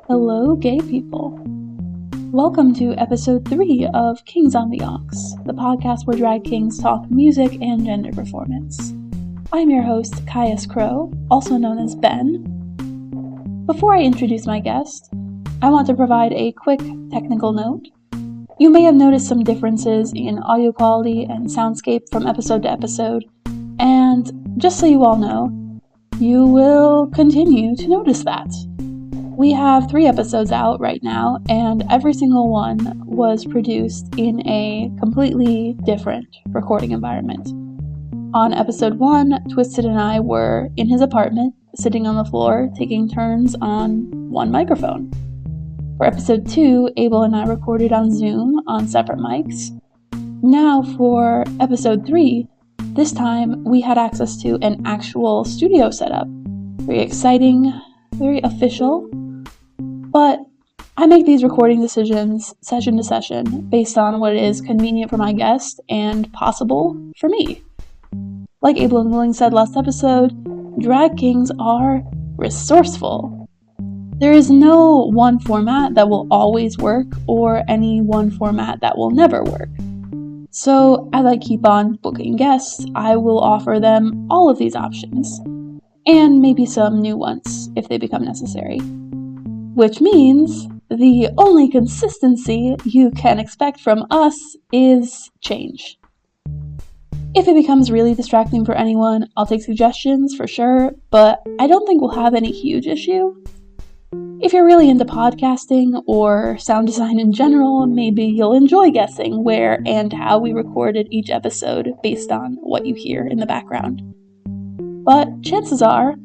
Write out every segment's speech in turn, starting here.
Hello, gay people. Welcome to episode 3 of Kings on the Aux, the podcast where drag kings talk music and gender performance. I'm your host, Caius Crow, also known as Ben. Before I introduce my guest, I want to provide a quick technical note. You may have noticed some differences in audio quality and soundscape from episode to episode, and just so you all know, you will continue to notice that. We have 3 episodes out right now, and every single one was produced in a completely different recording environment. On episode 1, Twisted and I were in his apartment, sitting on the floor, taking turns on one microphone. For episode 2, Abel and I recorded on Zoom on separate mics. Now for episode 3, this time we had access to an actual studio setup. Very exciting, very official. But I make these recording decisions session to session based on what is convenient for my guest and possible for me. Like Abel and Willing said last episode, drag kings are resourceful. There is no one format that will always work or any one format that will never work. So as I keep on booking guests, I will offer them all of these options, and maybe some new ones if they become necessary. Which means the only consistency you can expect from us is change. If it becomes really distracting for anyone, I'll take suggestions for sure, but I don't think we'll have any huge issue. If you're really into podcasting or sound design in general, maybe you'll enjoy guessing where and how we recorded each episode based on what you hear in the background. But chances are,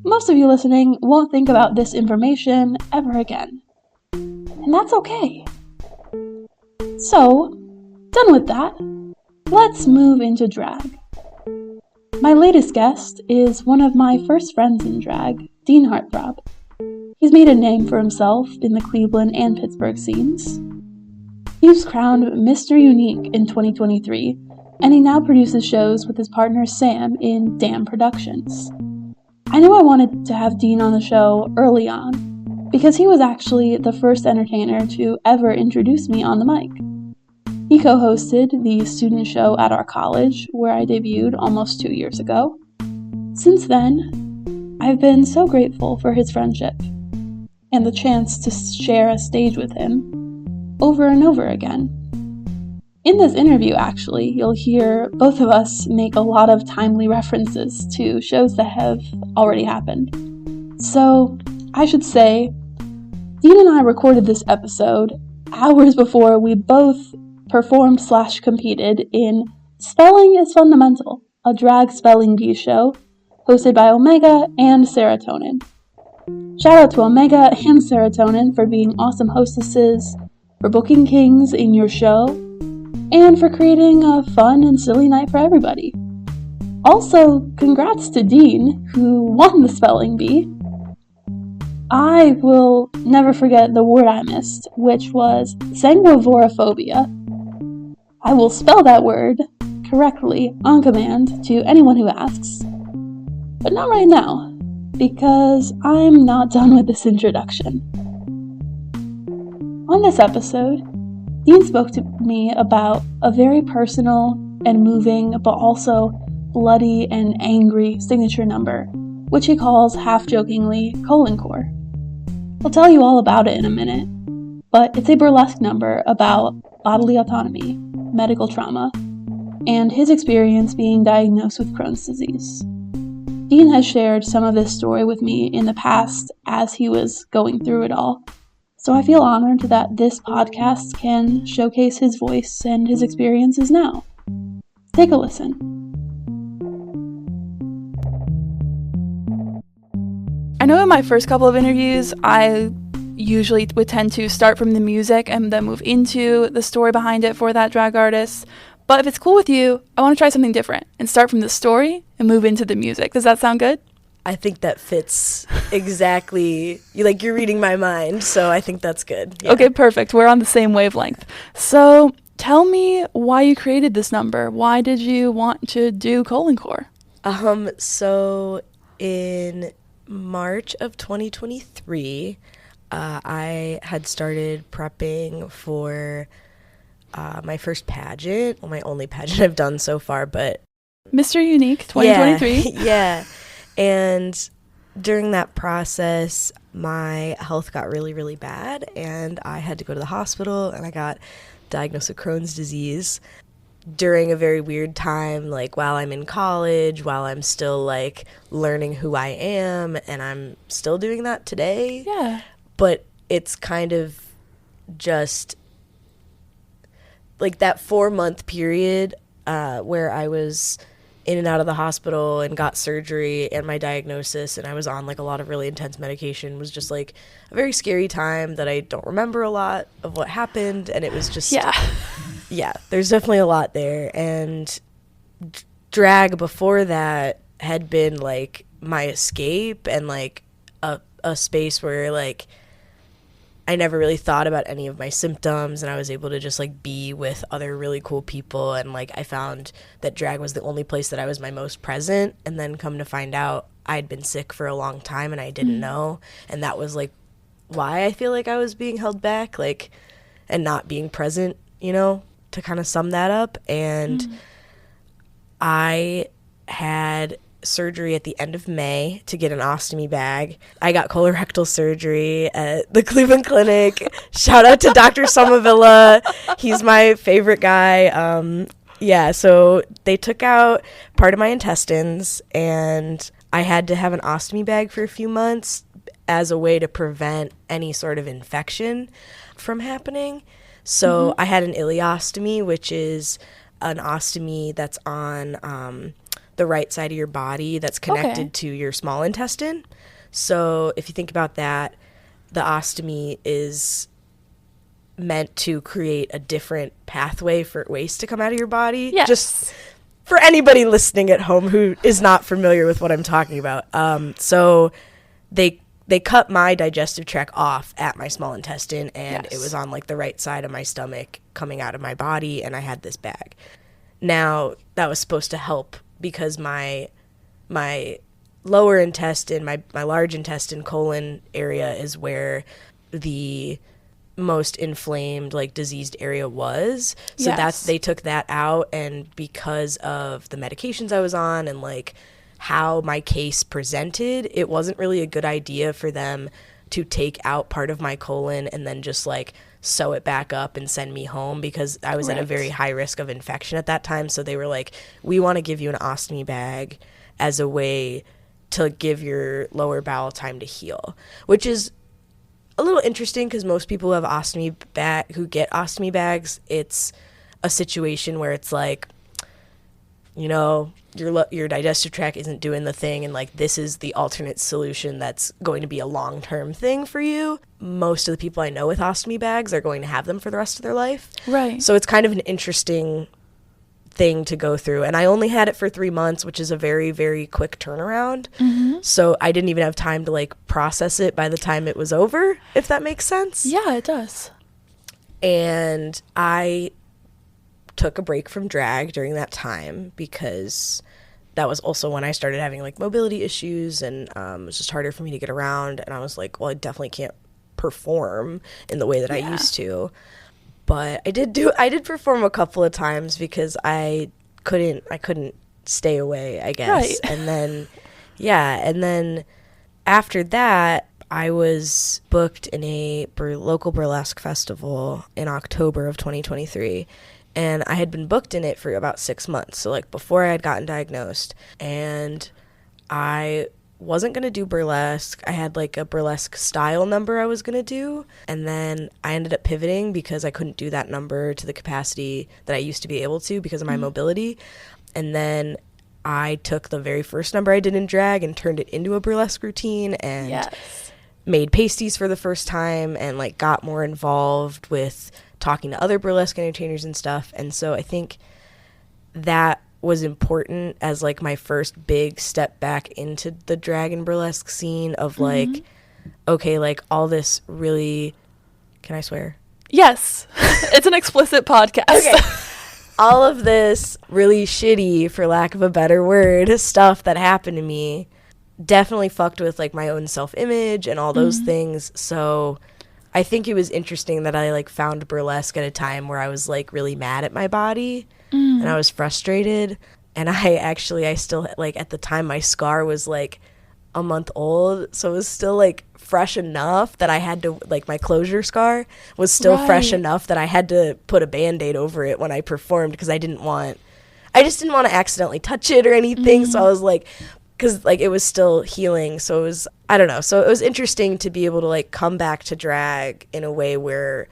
most of you listening won't think about this information ever again. And that's okay. So, done with that, let's move into drag. My latest guest is one of my first friends in drag, Dean Heartthrob. He's made a name for himself in the Cleveland and Pittsburgh scenes. He was crowned Mr. Unique in 2023, and he now produces shows with his partner Sam in Damn Productions. I knew I wanted to have Dean on the show early on, because he was actually the first entertainer to ever introduce me on the mic. He co-hosted the student show at our college, where I debuted almost 2 years ago. Since then, I've been so grateful for his friendship, and the chance to share a stage with him over and over again. In this interview, actually, you'll hear both of us make a lot of timely references to shows that have already happened. So, I should say, Dean and I recorded this episode hours before we both performed/competed in Spelling is Fundamental, a drag spelling bee show hosted by Omega and Serotonin. Shout out to Omega and Serotonin for being awesome hostesses, for booking kings in your show, and for creating a fun and silly night for everybody. Also, congrats to Dean, who won the spelling bee. I will never forget the word I missed, which was sanguivorophobia. I will spell that word correctly on command to anyone who asks, but not right now, because I'm not done with this introduction. On this episode, Dean spoke to me about a very personal and moving, but also bloody and angry signature number, which he calls, half-jokingly, COLONCORE. I'll tell you all about it in a minute, but it's a burlesque number about bodily autonomy, medical trauma, and his experience being diagnosed with Crohn's disease. Dean has shared some of this story with me in the past as he was going through it all. So I feel honored that this podcast can showcase his voice and his experiences now. Take a listen. I know in my first couple of interviews, I usually would tend to start from the music and then move into the story behind it for that drag artist. But if it's cool with you, I want to try something different and start from the story and move into the music. Does that sound good? I think that fits exactly. You're reading my mind, so I think that's good. Yeah. Okay, perfect. We're on the same wavelength. So tell me why you created this number. Why did you want to do COLONCORE? So in March of 2023, I had started prepping for my first pageant, well, my only pageant I've done so far, but Mr. Unique 2023. Yeah. And during that process, my health got really, really bad, and I had to go to the hospital, and I got diagnosed with Crohn's disease during a very weird time, like while I'm in college, while I'm still like learning who I am, and I'm still doing that today. Yeah. But it's kind of just like that 4-month period where I was in and out of the hospital and got surgery and my diagnosis, and I was on like a lot of really intense medication, was just like a very scary time that I don't remember a lot of what happened, and it was just yeah, there's definitely a lot there. And drag before that had been like my escape and like a space where like I never really thought about any of my symptoms, and I was able to just like be with other really cool people, and like I found that drag was the only place that I was my most present. And then come to find out, I'd been sick for a long time and I didn't know, and that was like why I feel like I was being held back, like, and not being present, you know, to kind of sum that up. And I had surgery at the end of May to get an ostomy bag. I got colorectal surgery at the Cleveland Clinic. Shout out to Dr. Somavilla. He's my favorite guy. Yeah, so they took out part of my intestines, and I had to have an ostomy bag for a few months as a way to prevent any sort of infection from happening. So I had an ileostomy, which is an ostomy that's on the right side of your body that's connected to your small intestine. So if you think about that, the ostomy is meant to create a different pathway for waste to come out of your body. Yes. Just for anybody listening at home who is not familiar with what I'm talking about. So they cut my digestive tract off at my small intestine, and it was on like the right side of my stomach coming out of my body, and I had this bag. Now, that was supposed to help because my lower intestine, my large intestine, colon area is where the most inflamed, like diseased area was. So they took that out, and because of the medications I was on and like how my case presented, it wasn't really a good idea for them to take out part of my colon and then just like sew it back up and send me home, because I was at a very high risk of infection at that time. So they were like, we want to give you an ostomy bag as a way to give your lower bowel time to heal, which is a little interesting because most people who have who get ostomy bags, it's a situation where it's like, you know, your digestive tract isn't doing the thing, and like this is the alternate solution that's going to be a long-term thing for you. Most of the people I know with ostomy bags are going to have them for the rest of their life. Right. So it's kind of an interesting thing to go through. And I only had it for 3 months, which is a very, very quick turnaround. So I didn't even have time to like process it by the time it was over, if that makes sense. Yeah, it does. And I took a break from drag during that time because that was also when I started having like mobility issues, and it was just harder for me to get around. And I was like, well, I definitely can't perform in the way that I used to. But I did perform a couple of times because I couldn't stay away, I guess. Right. And then after that, I was booked in a local burlesque festival in October of 2023. And I had been booked in it for about 6 months, so like before I had gotten diagnosed. And I wasn't going to do burlesque. I had like a burlesque style number I was going to do. And then I ended up pivoting because I couldn't do that number to the capacity that I used to be able to because of my mobility. And then I took the very first number I did in drag and turned it into a burlesque routine, and made pasties for the first time, and like got more involved with talking to other burlesque entertainers and stuff. And so I think that was important as like my first big step back into the drag and burlesque scene of like, okay, like all this really, can I swear? Yes. It's an explicit podcast. Okay. All of this really shitty, for lack of a better word, stuff that happened to me definitely fucked with like my own self-image and all those things. So I think it was interesting that I like found burlesque at a time where I was like really mad at my body and I was frustrated. And I still like, at the time my scar was like a month old, so it was still like fresh enough that I had to, like, my closure scar was still fresh enough that I had to put a Band-Aid over it when I performed, because I just didn't want to accidentally touch it or anything. So I was like, because like it was still healing, so it was, I don't know, so it was interesting to be able to like come back to drag in a way where,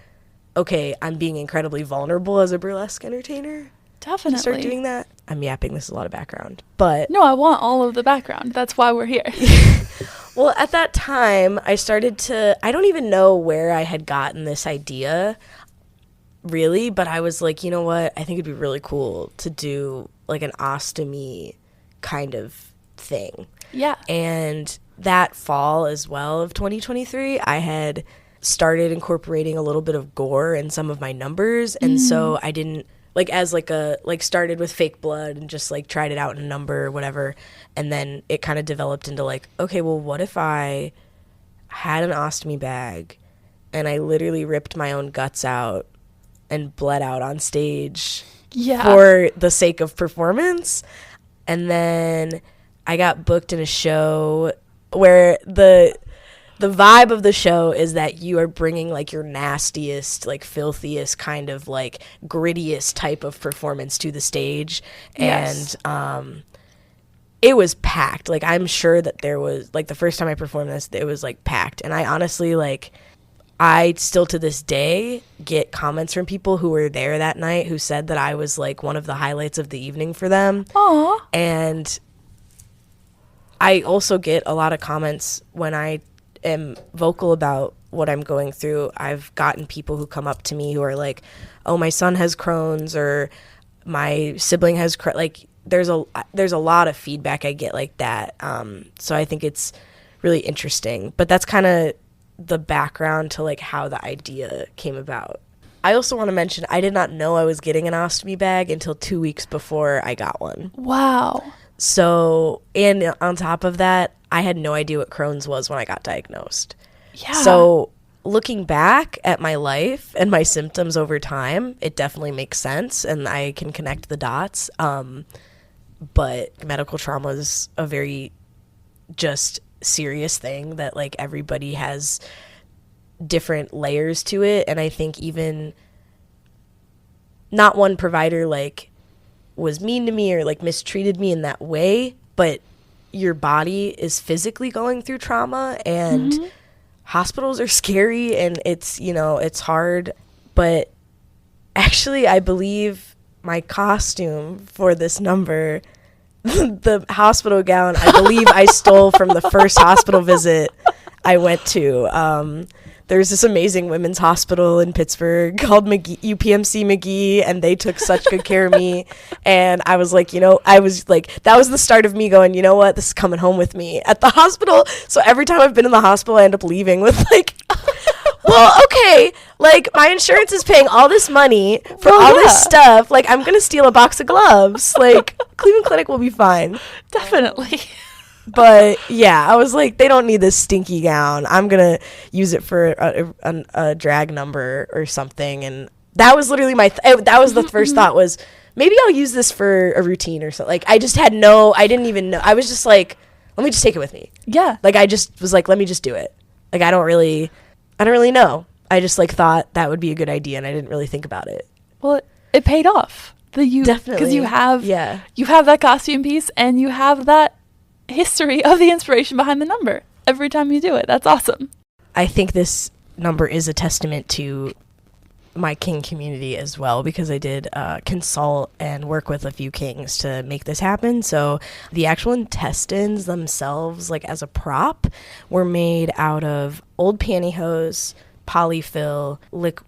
okay, I'm being incredibly vulnerable as a burlesque entertainer. Definitely. Start doing that. I'm yapping. This is a lot of background, but no, I want all of the background. That's why we're here. Well, at that time, I don't even know where I had gotten this idea, really, but I was like, you know what? I think it'd be really cool to do like an ostomy kind of thing. Yeah. And that fall as well of 2023, I had started incorporating a little bit of gore in some of my numbers, and so I didn't, like, as like a, like, started with fake blood and just like tried it out in a number or whatever, and then it kind of developed into like, okay, well, what if I had an ostomy bag and I literally ripped my own guts out and bled out on stage for the sake of performance? And then I got booked in a show where the vibe of the show is that you are bringing like your nastiest, like filthiest, kind of like grittiest type of performance to the stage. Yes. And it was packed. Like, I'm sure that there was, like, the first time I performed this, it was like packed. And I honestly, like, I still to this day get comments from people who were there that night who said that I was like one of the highlights of the evening for them. Aww. And I also get a lot of comments when I am vocal about what I'm going through. I've gotten people who come up to me who are like, oh, my son has Crohn's, or my sibling has like, there's a lot of feedback I get like that. So I think it's really interesting, but that's kind of the background to like how the idea came about. I also want to mention, I did not know I was getting an ostomy bag until 2 weeks before I got one. Wow. So, and on top of that, I had no idea what Crohn's was when I got diagnosed. Yeah. So looking back at my life and my symptoms over time, it definitely makes sense and I can connect the dots. But medical trauma is a very just serious thing that like everybody has different layers to it. And I think even not one provider like was mean to me or like mistreated me in that way, but your body is physically going through trauma, and hospitals are scary, and it's, you know, it's hard. But actually, I believe my costume for this number, the hospital gown, I believe I stole from the first hospital visit I went to. There's this amazing women's hospital in Pittsburgh called UPMC McGee, and they took such good care of me. And I was like, you know, I was like, that was the start of me going, you know what, this is coming home with me at the hospital. So every time I've been in the hospital, I end up leaving with like, well, okay, like my insurance is paying all this money for all this stuff. Like, I'm going to steal a box of gloves. Like, Cleveland Clinic will be fine. Definitely. But yeah, I was like, they don't need this stinky gown. I'm going to use it for a drag number or something. And that was literally that was the first thought, was maybe I'll use this for a routine or something. Like, I just had I didn't even know. I was just like, let me just take it with me. Yeah. Like, I just was like, let me just do it. Like, I don't really know. I just like thought that would be a good idea, and I didn't really think about it. Well, it paid off. Definitely. Because you have that costume piece, and you have that history of the inspiration behind the number every time you do it. That's awesome. I think this number is a testament to my king community as well, because I did consult and work with a few kings to make this happen. So the actual intestines themselves, like as a prop, were made out of old pantyhose, polyfill,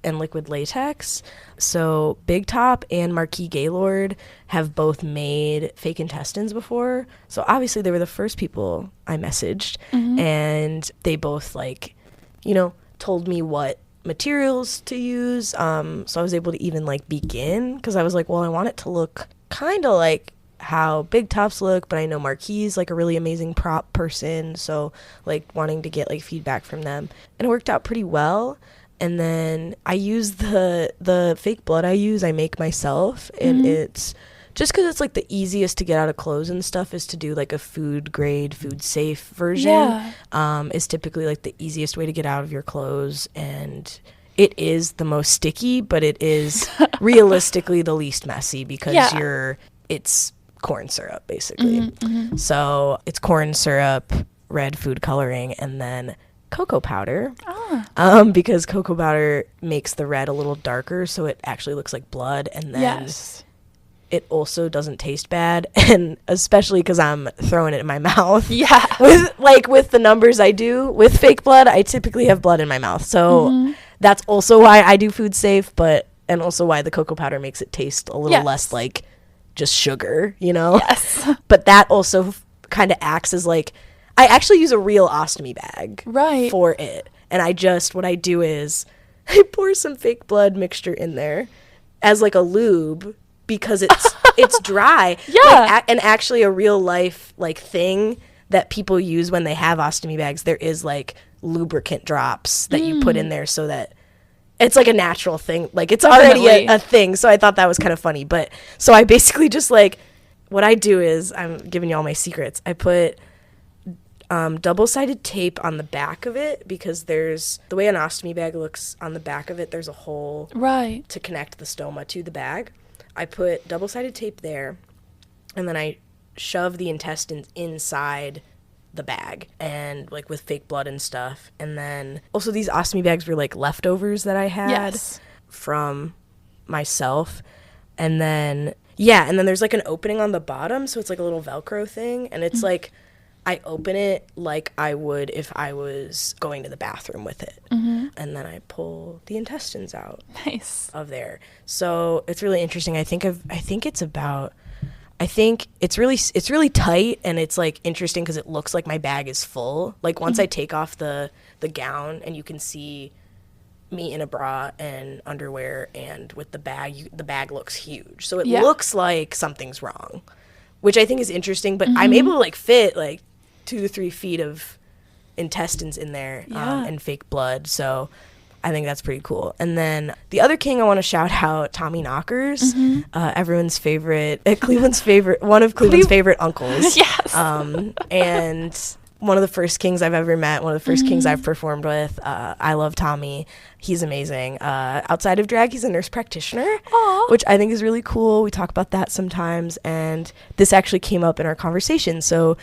and liquid latex. So Big Top and Marquis Gaylord have both made fake intestines before. So obviously they were the first people I messaged, and they both, like, you know, told me what materials to use. So I was able to even like begin, because I was like, well, I want it to look kind of like how big tops look, but I know Marquis like a really amazing prop person, so like wanting to get like feedback from them, and it worked out pretty well. And then I use the fake blood I make myself, and it's just because it's like the easiest to get out of clothes and stuff is to do like a food grade, food safe version. Is typically like the easiest way to get out of your clothes, and it is the most sticky, but it is realistically the least messy because it's corn syrup basically. So it's corn syrup, red food coloring, and then cocoa powder, because cocoa powder makes the red a little darker, so it actually looks like blood, and then it also doesn't taste bad, and especially because I'm throwing it in my mouth. With the numbers I do with fake blood, I typically have blood in my mouth, so that's also why I do food safe, and also why the cocoa powder makes it taste a little less like just sugar, you know. But that also kind of acts as like, I actually use a real ostomy bag for it. And what I do is I pour some fake blood mixture in there as like a lube because it's dry. And actually a real life like thing that people use when they have ostomy bags, there is like lubricant drops that you put in there so that it's like a natural thing. Like it's already a thing. So I thought that was kind of funny. But so I basically just like, what I do is, I'm giving you all my secrets. I put double-sided tape on the back of it because there's the way an ostomy bag looks on the back of it, there's a hole to connect the stoma to the bag. I put double-sided tape there, and then I shove the intestines inside the bag, and like with fake blood and stuff. And then also these ostomy bags were like leftovers that I had from myself. And then there's like an opening on the bottom, so it's like a little Velcro thing, and it's like I open it like I would if I was going to the bathroom with it. And then I pull the intestines out of there. So it's really interesting. I think it's really tight, and it's like interesting because it looks like my bag is full. Like once I take off the gown and you can see me in a bra and underwear, and with the bag looks huge. So it looks like something's wrong, which I think is interesting, but I'm able to like fit like 2 to 3 feet of intestines in there and fake blood. So I think that's pretty cool. And then the other king I want to shout out, Tommy Knockers, everyone's favorite, one of Cleveland's favorite uncles. And one of the first kings I've ever met, one of the first kings I've performed with. I love Tommy. He's amazing. Outside of drag, he's a nurse practitioner, which I think is really cool. We talk about that sometimes, and this actually came up in our conversation. So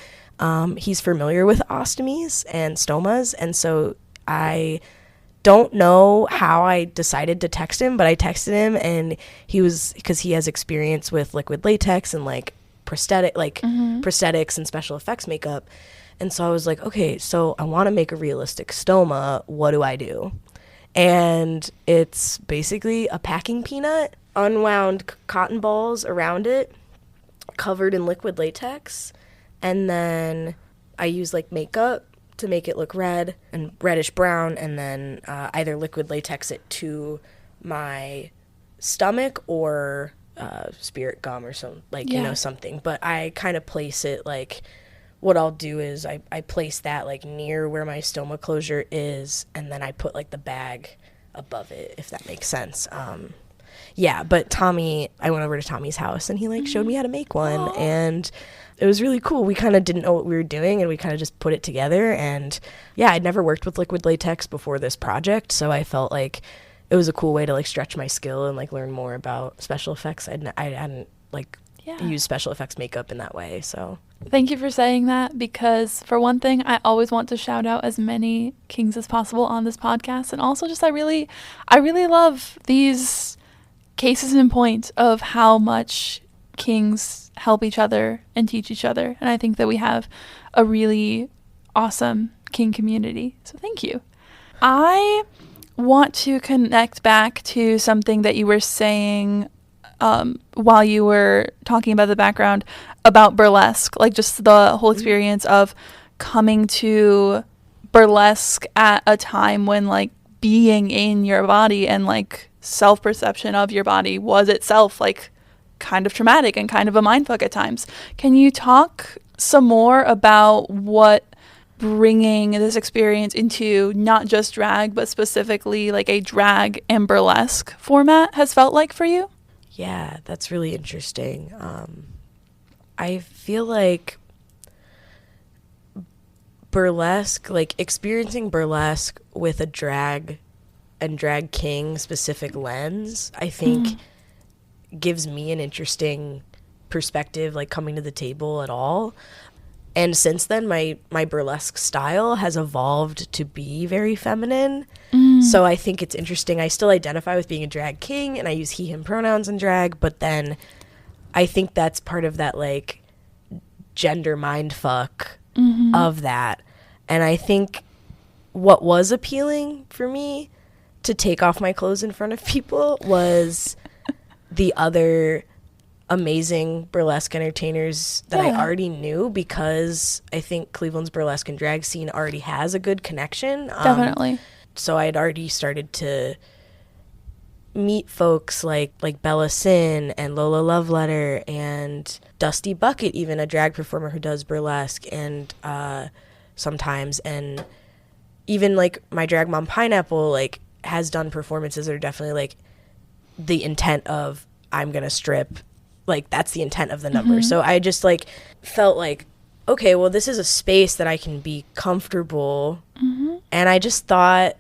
he's familiar with ostomies and stomas, and so I don't know how I decided to text him, but I texted him, and because he has experience with liquid latex and like prosthetics and special effects makeup. And so I was like, okay, so I want to make a realistic stoma. What do I do? And it's basically a packing peanut, unwound cotton balls around it, covered in liquid latex. And then I use like makeup to make it look red and reddish brown, and then either liquid latex it to my stomach or spirit gum or something. But I kind of place it like, what I'll do is I place that like near where my stoma closure is, and then I put like the bag above it, if that makes sense. But Tommy, I went over to Tommy's house, and he like showed me how to make one, and it was really cool. We kind of didn't know what we were doing, and we kind of just put it together. And I'd never worked with liquid latex before this project, so I felt like it was a cool way to like stretch my skill and like learn more about special effects. I hadn't like used special effects makeup in that way. So thank you for saying that, because for one thing, I always want to shout out as many kings as possible on this podcast, and also just I really love these cases in point of how much kings help each other and teach each other. And I think that we have a really awesome king community. So thank you. I want to connect back to something that you were saying while you were talking about the background about burlesque, like just the whole experience of coming to burlesque at a time when like being in your body and like self-perception of your body was itself like kind of traumatic and kind of a mindfuck at times. Can you talk some more about what bringing this experience into not just drag, but specifically like a drag and burlesque format has felt like for you? Yeah, that's really interesting. I feel like burlesque, like experiencing burlesque with a drag and drag king specific lens, I think gives me an interesting perspective, like coming to the table at all. And since then, my burlesque style has evolved to be very feminine. So I think it's interesting. I still identify with being a drag king, and I use he, him pronouns in drag. But then I think that's part of that, like, gender mindfuck of that. And I think what was appealing for me to take off my clothes in front of people was the other amazing burlesque entertainers that I already knew, because I think Cleveland's burlesque and drag scene already has a good connection. Definitely. So I had already started to meet folks like Bella Sin and Lola Loveletter and Dusty Bucket, even a drag performer who does burlesque and sometimes, and even like my drag mom Pineapple like has done performances that are definitely like the intent of I'm gonna strip. Like, that's the intent of the number. So I just, like, felt like, okay, well, this is a space that I can be comfortable. And I kind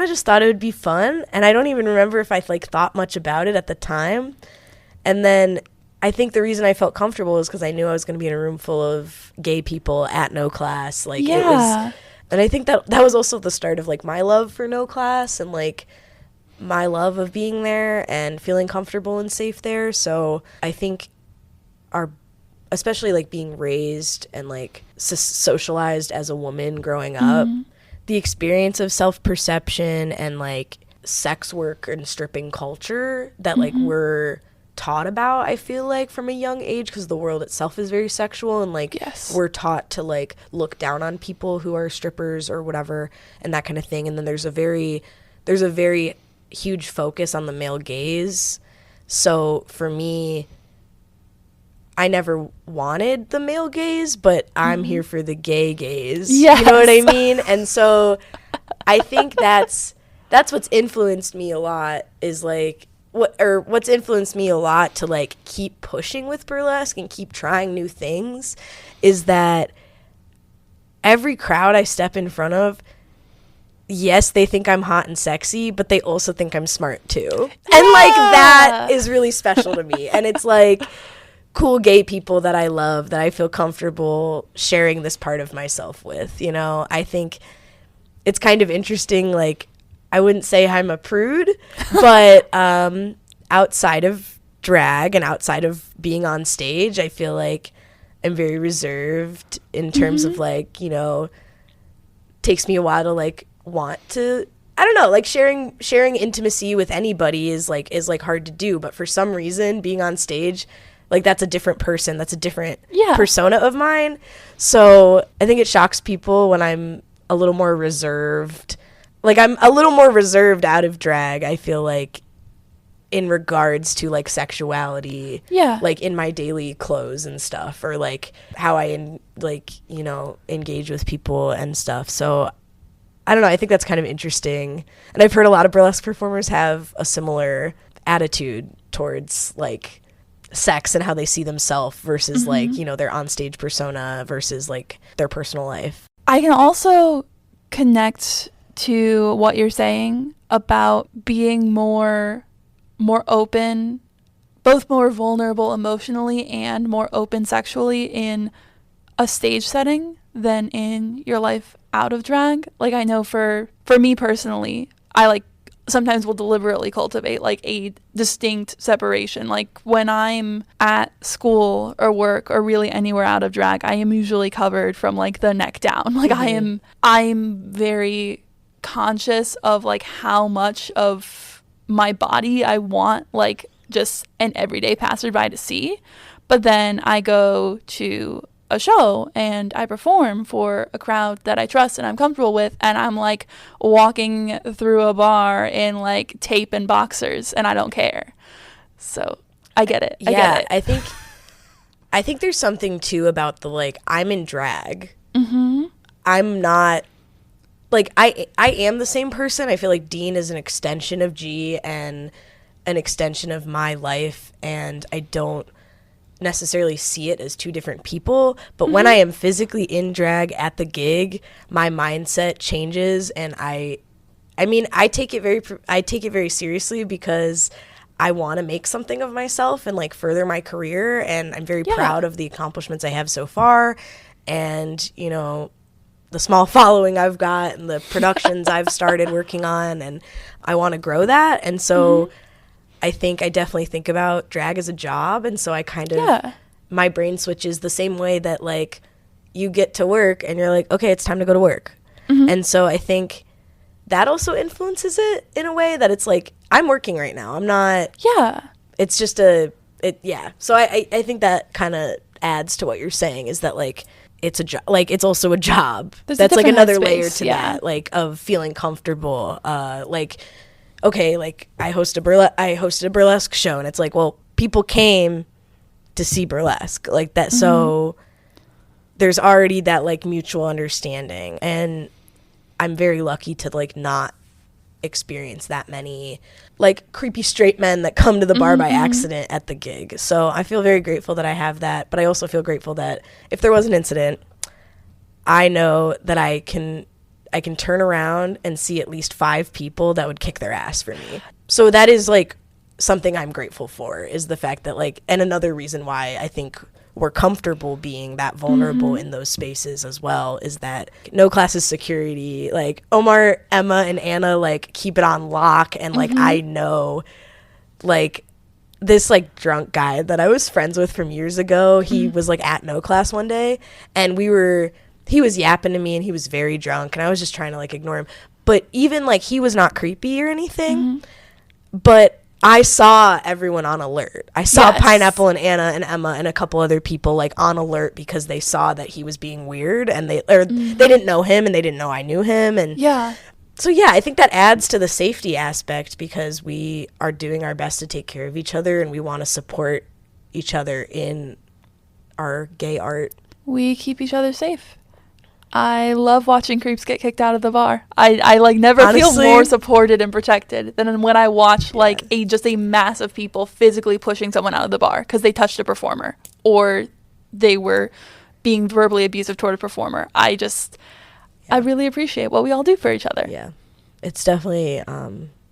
of just thought it would be fun. And I don't even remember if I, like, thought much about it at the time. And then I think the reason I felt comfortable is because I knew I was going to be in a room full of gay people at No Class. Like, it was, and I think that was also the start of, like, my love for No Class and, like, my love of being there and feeling comfortable and safe there. So I think especially like being raised and like socialized as a woman growing up, the experience of self-perception and like sex work and stripping culture that like we're taught about, I feel like, from a young age, because the world itself is very sexual, and like we're taught to like look down on people who are strippers or whatever and that kind of thing. And then there's a very huge focus on the male gaze. So for me, I never wanted the male gaze, but I'm here for the gay gaze. You know what I mean? And so I think that's what's influenced me a lot, is like what's influenced me a lot to like keep pushing with burlesque and keep trying new things, is that every crowd I step in front of, yes, they think I'm hot and sexy, but they also think I'm smart too. And like that is really special to me. And it's like cool gay people that I love, that I feel comfortable sharing this part of myself with, you know? I think it's kind of interesting. Like, I wouldn't say I'm a prude, but outside of drag and outside of being on stage, I feel like I'm very reserved in terms of like, you know, takes me a while to like want to, I don't know, like sharing intimacy with anybody is like hard to do, but for some reason being on stage, like that's a different person, that's a different persona of mine. So I think it shocks people when I'm a little more reserved. Like I'm a little more reserved out of drag, I feel like, in regards to like sexuality, like in my daily clothes and stuff, or like how I engage with people and stuff. So I don't know, I think that's kind of interesting. And I've heard a lot of burlesque performers have a similar attitude towards like sex and how they see themselves versus like, you know, their onstage persona versus like their personal life. I can also connect to what you're saying about being more open, both more vulnerable emotionally and more open sexually in a stage setting than in your life out of drag. Like, I know for me personally, I like sometimes will deliberately cultivate like a distinct separation. Like when I'm at school or work or really anywhere out of drag, I am usually covered from like the neck down. Like I'm very conscious of like how much of my body I want like just an everyday passerby to see. But then I go to a show and I perform for a crowd that I trust and I'm comfortable with, and I'm like walking through a bar in like tape and boxers and I don't care. So I get it. Yeah, I think there's something too about the, like, I'm in drag. Mm-hmm. I'm not, like, I am the same person. I feel like Dean is an extension of G and an extension of my life, and I don't necessarily see it as two different people. But when I am physically in drag at the gig, my mindset changes, and I take it very seriously because I want to make something of myself and, like, further my career, and I'm very proud of the accomplishments I have so far, and, you know, the small following I've got and the productions I've started working on, and I want to grow that. And so I think I definitely think about drag as a job, and so I kind of my brain switches the same way that, like, you get to work and you're like, okay, it's time to go to work. And so I think that also influences it in a way that it's like, I'm working right now. I'm not. Yeah. It's just So I think that kind of adds to what you're saying, is that, like, it's a job. Like, it's also a job. That's like another layer to that, like, of feeling comfortable. Like, okay, like, I hosted a burlesque show, and it's like, well, people came to see burlesque, like that. So there's already that, like, mutual understanding, and I'm very lucky to, like, not experience that many, like, creepy straight men that come to the bar by accident at the gig. So I feel very grateful that I have that, but I also feel grateful that if there was an incident, I know that I can turn around and see at least 5 people that would kick their ass for me. So that is, like, something I'm grateful for, is the fact that, like, and another reason why I think we're comfortable being that vulnerable in those spaces as well, is that no classes security, like, Omar, Emma, and Anna, like, keep it on lock. And, like, I know, like, this, like, drunk guy that I was friends with from years ago, he was, like, at no class one day, and he was yapping to me, and he was very drunk, and I was just trying to, like, ignore him. But even, like, he was not creepy or anything, but I saw everyone on alert. I saw Pineapple and Anna and Emma and a couple other people, like, on alert because they saw that he was being weird, and they didn't know him, and they didn't know I knew him. And so, yeah, I think that adds to the safety aspect, because we are doing our best to take care of each other, and we want to support each other in our gay art. We keep each other safe. I love watching creeps get kicked out of the bar. I like, never feel more supported and protected than when I watch, like, just a mass of people physically pushing someone out of the bar because they touched a performer, or they were being verbally abusive toward a performer. I really appreciate what we all do for each other. Yeah. It's definitely,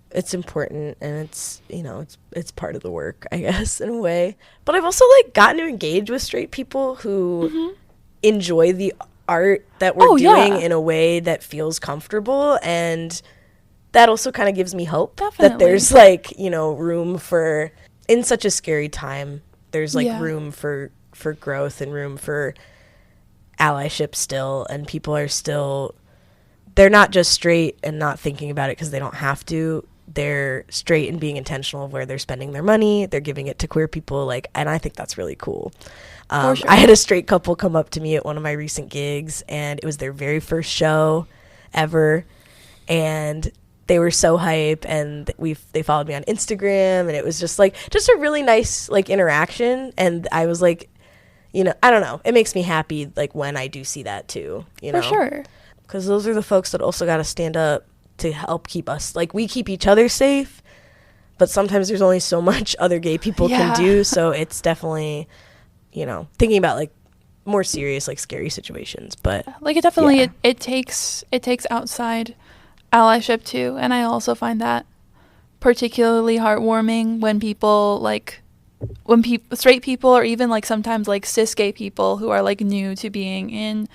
it's important, and it's, you know, it's part of the work, I guess, in a way. But I've also, like, gotten to engage with straight people who enjoy the art that we're doing in a way that feels comfortable, and that also kind of gives me hope that there's, like, you know, room for, in such a scary time, there's, like, room for growth and room for allyship still, and people are still, they're not just straight and not thinking about it because they don't have to. They're straight and being intentional of where they're spending their money. They're giving it to queer people, like, and I think that's really cool. I had a straight couple come up to me at one of my recent gigs, and it was their very first show ever, and they were so hype, and they followed me on Instagram, and it was just a really nice, like, interaction. And I was like, you know, I don't know, it makes me happy, like, when I do see that too, you know, for sure, because those are the folks that also got to stand up to help keep us, like, we keep each other safe, but sometimes there's only so much other gay people can do. So it's definitely, you know, thinking about, like, more serious, like, scary situations. But, like, it definitely it takes outside allyship too, and I also find that particularly heartwarming when people, like, straight people, or even, like, sometimes, like, cis gay people who are, like, new to being in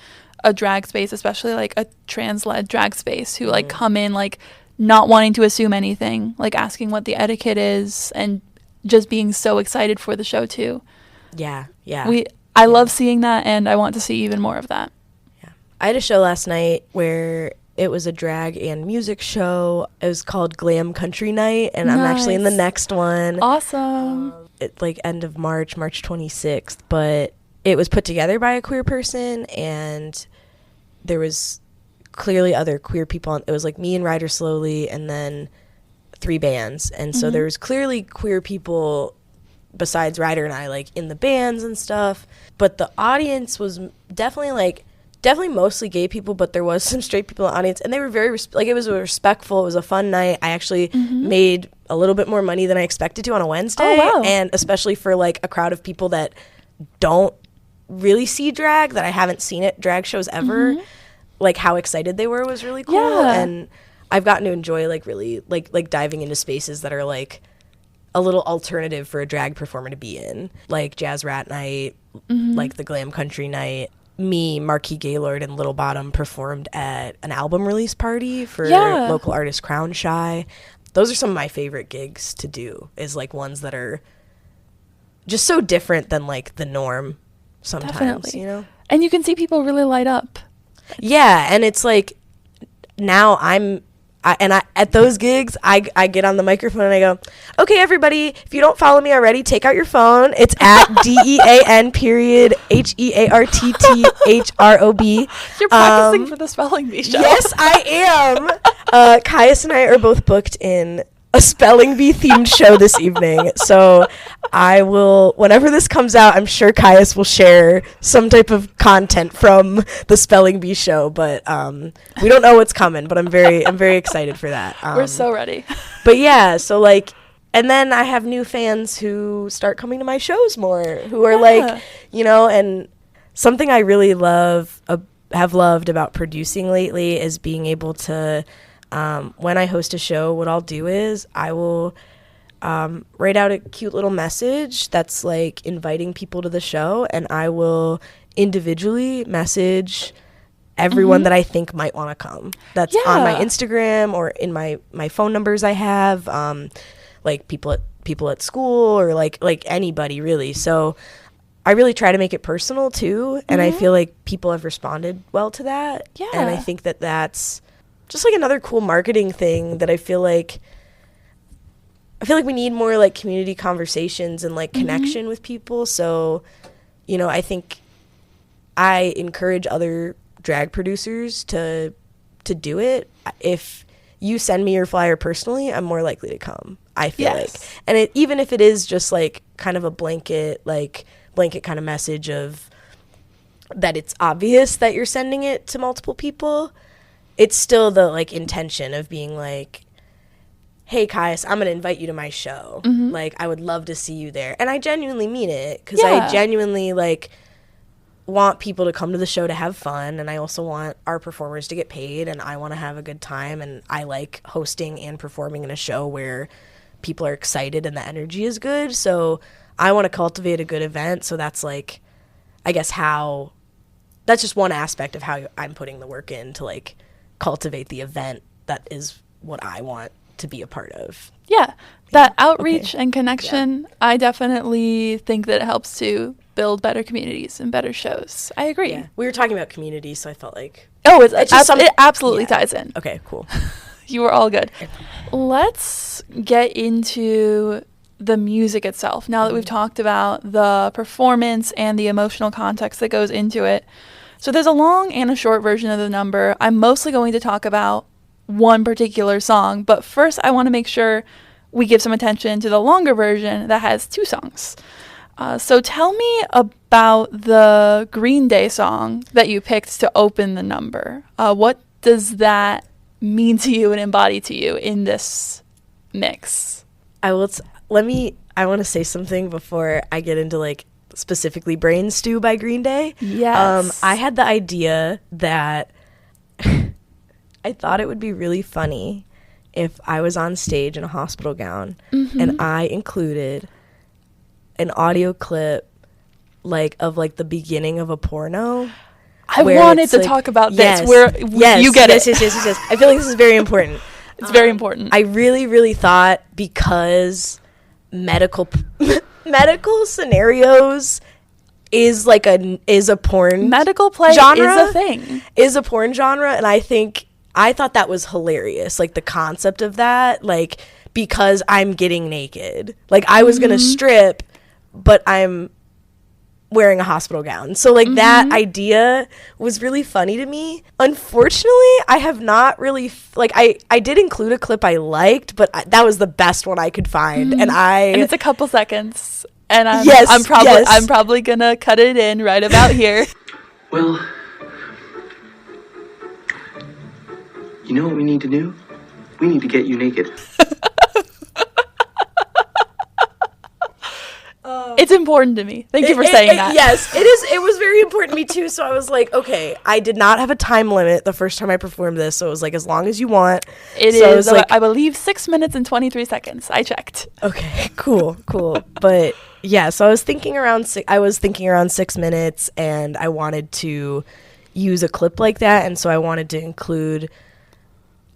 a drag space, especially, like, a trans-led drag space, who like, come in, like, not wanting to assume anything, like, asking what the etiquette is, and just being so excited for the show too. I love seeing that, and I want to see even more of that. I had a show last night where it was a drag and music show. It was called Glam Country Night, and I'm actually in the next one. Awesome. It, like, end of March 26th, but it was put together by a queer person, and there was clearly other queer people on. It was, like, me and Ryder Slowly, and then 3 bands, and so there was clearly queer people besides Ryder and I, like, in the bands and stuff. But the audience was definitely mostly gay people, but there was some straight people in the audience, and they were very it was respectful. It was a fun night. I actually made a little bit more money than I expected to on a Wednesday. Oh, wow. And especially for, like, a crowd of people that don't really see drag, that I haven't seen at drag shows ever, like, how excited they were was really cool. Yeah. And I've gotten to enjoy, like, really like diving into spaces that are, like, a little alternative for a drag performer to be in, like Jazz Rat Night, like the Glam Country Night. Me, Marquis Gaylord, and Little Bottom performed at an album release party for local artist Crown Shy. Those are some of my favorite gigs to do, is, like, ones that are just so different than, like, the norm sometimes. Definitely. You know? And you can see people really light up. Yeah, and it's like, now at those gigs, I get on the microphone and I go, okay, everybody, if you don't follow me already, take out your phone. It's at DEAN.HEARTTHROB. You're practicing for the spelling bee show. Yes, I am. Caius and I are both booked in a spelling bee themed show this evening. So I will, whenever this comes out, I'm sure Caius will share some type of content from the spelling bee show, but we don't know what's coming, but I'm very excited for that. We're so ready. But yeah, so, like, and then I have new fans who start coming to my shows more, who are like, you know, and something I really have loved about producing lately is being able to, when I host a show, what I'll do is I will write out a cute little message that's, like, inviting people to the show, and I will individually message everyone that I think might want to come. That's on my Instagram or in my phone numbers I have, like people at school, or like anybody really. So I really try to make it personal too, and I feel like people have responded well to that. Yeah. And I think that that's just, like, another cool marketing thing that I feel like we need more, like, community conversations and, like, connection with people. So, you know, I think I encourage other drag producers to do it. If you send me your flyer personally, I'm more likely to come, I feel like. And even if it is just, like, kind of a blanket kind of message of that it's obvious that you're sending it to multiple people, it's still the, like, intention of being like, hey, Caius, I'm going to invite you to my show. Like, I would love to see you there. And I genuinely mean it, because I genuinely, like, want people to come to the show to have fun, and I also want our performers to get paid, and I want to have a good time, and I like hosting and performing in a show where people are excited and the energy is good. So I want to cultivate a good event. So that's, like, I guess that's just one aspect of how I'm putting the work in to, like, cultivate the event that is what I want to be a part of. Yeah, that outreach and connection, I definitely think that it helps to build better communities and better shows. I agree. Yeah. We were talking about community, so I felt like... Oh, it absolutely ties in. Okay, cool. You were all good. Let's get into the music itself. Now that we've talked about the performance and the emotional context that goes into it. So there's a long and a short version of the number. I'm mostly going to talk about one particular song, but first I want to make sure we give some attention to the longer version that has 2 songs. So tell me about the Green Day song that you picked to open the number. What does that mean to you and embody to you in this mix? I want to say something before I get into, like, specifically Brain Stew by Green Day. Yes. I had the idea that I thought it would be really funny if I was on stage in a hospital gown and I included an audio clip, like, of, like, the beginning of a porno. I wanted to, like, talk about this. You get it. Yes. I feel like this is very important. It's very important. I really, really thought, because medical scenarios is a porn medical play genre, is a thing, is a porn genre, and I thought that was hilarious, like, the concept of that, like, because I'm getting naked, like, I was gonna strip, but I'm wearing a hospital gown. So, like, that idea was really funny to me. Unfortunately, I have not really, I did include a clip I liked, but that was the best one I could find. And it's a couple seconds. and I'm Yes, I'm probably gonna cut it in right about here. Well, you know what we need to do? We need to get you naked. It's important to me. Thank you for saying that. Yes, it is. It was very important to me too. So I was like, okay, I did not have a time limit the first time I performed this. So it was like, as long as you want. It is, like, I believe, 6 minutes and 23 seconds. I checked. Okay, cool. But yeah, so I was thinking around 6 minutes, and I wanted to use a clip like that. And so I wanted to include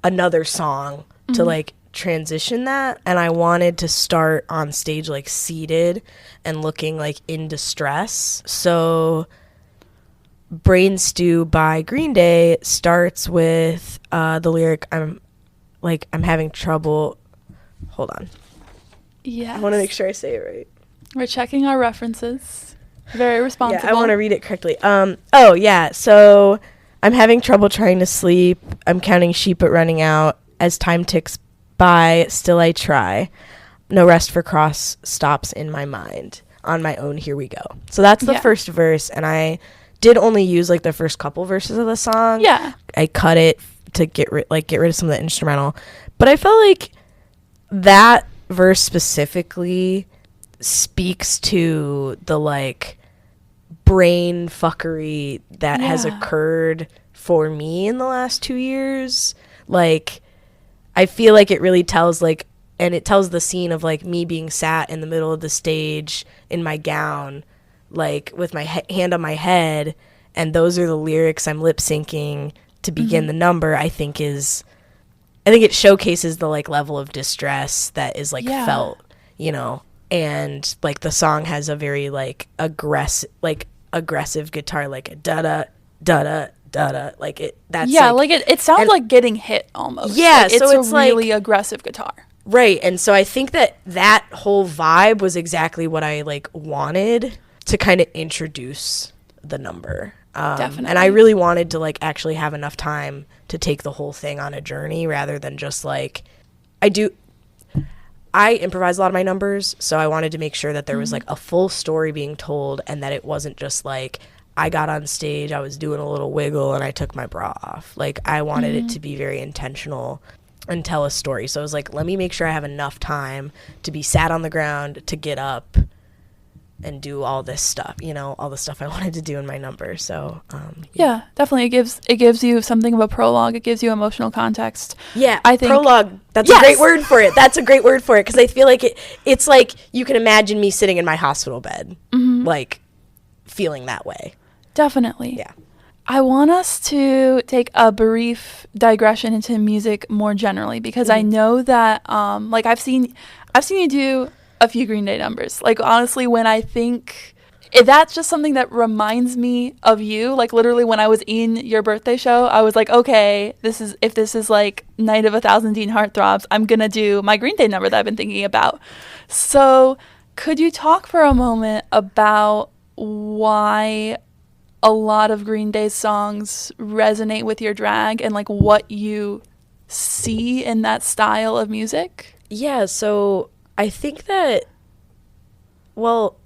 another song to like transition that, and I wanted to start on stage like seated and looking like in distress. So Brain Stew by Green Day starts with the lyric, I'm having trouble, hold on, Yeah, I want to make sure I say it right. We're checking our references. Very responsible. Yeah, I want to read it correctly. Oh yeah, so I'm having trouble trying to sleep, I'm counting sheep but running out, as time ticks by, still I try. No rest for cross stops in my mind. On my own, here we go. So that's the first verse, and I did only use like the first couple verses of the song. Yeah. I cut it to get rid of some of the instrumental. But I felt like that verse specifically speaks to the like brain fuckery that has occurred for me in the last 2 years. Like, I feel like it really tells like, and it tells the scene of like me being sat in the middle of the stage in my gown, like with my hand on my head, and those are the lyrics I'm lip syncing to begin the number. I think it showcases the like level of distress that is like felt, you know, and like the song has a very like aggressive guitar, like a da da da da da, like it. That's it sounds like getting hit almost. Yeah, like, so it's a really aggressive guitar. Right, and so I think that whole vibe was exactly what I like wanted to kind of introduce the number. Definitely. And I really wanted to like actually have enough time to take the whole thing on a journey rather than just like I improvise a lot of my numbers, so I wanted to make sure that there was like a full story being told, and that it wasn't just like I got on stage, I was doing a little wiggle, and I took my bra off. Like, I wanted it to be very intentional and tell a story. So I was like, let me make sure I have enough time to be sat on the ground, to get up and do all this stuff, you know, all the stuff I wanted to do in my number. So yeah, definitely it gives you something of a prologue. It gives you emotional context. Yeah, I think prologue, that's a great word for it. That's a great word for it, because I feel like it's like you can imagine me sitting in my hospital bed, like feeling that way. Definitely. Yeah. I want us to take a brief digression into music more generally, because I know that like I've seen you do a few Green Day numbers. Like, honestly, when I think that's just something that reminds me of you. Like, literally when I was in your birthday show, I was like, okay, if this is like Night of 1,000 Dean Heartthrobs, I'm gonna do my Green Day number that I've been thinking about. So could you talk for a moment about why a lot of Green Day's songs resonate with your drag, and like what you see in that style of music? Yeah, so I think that, well,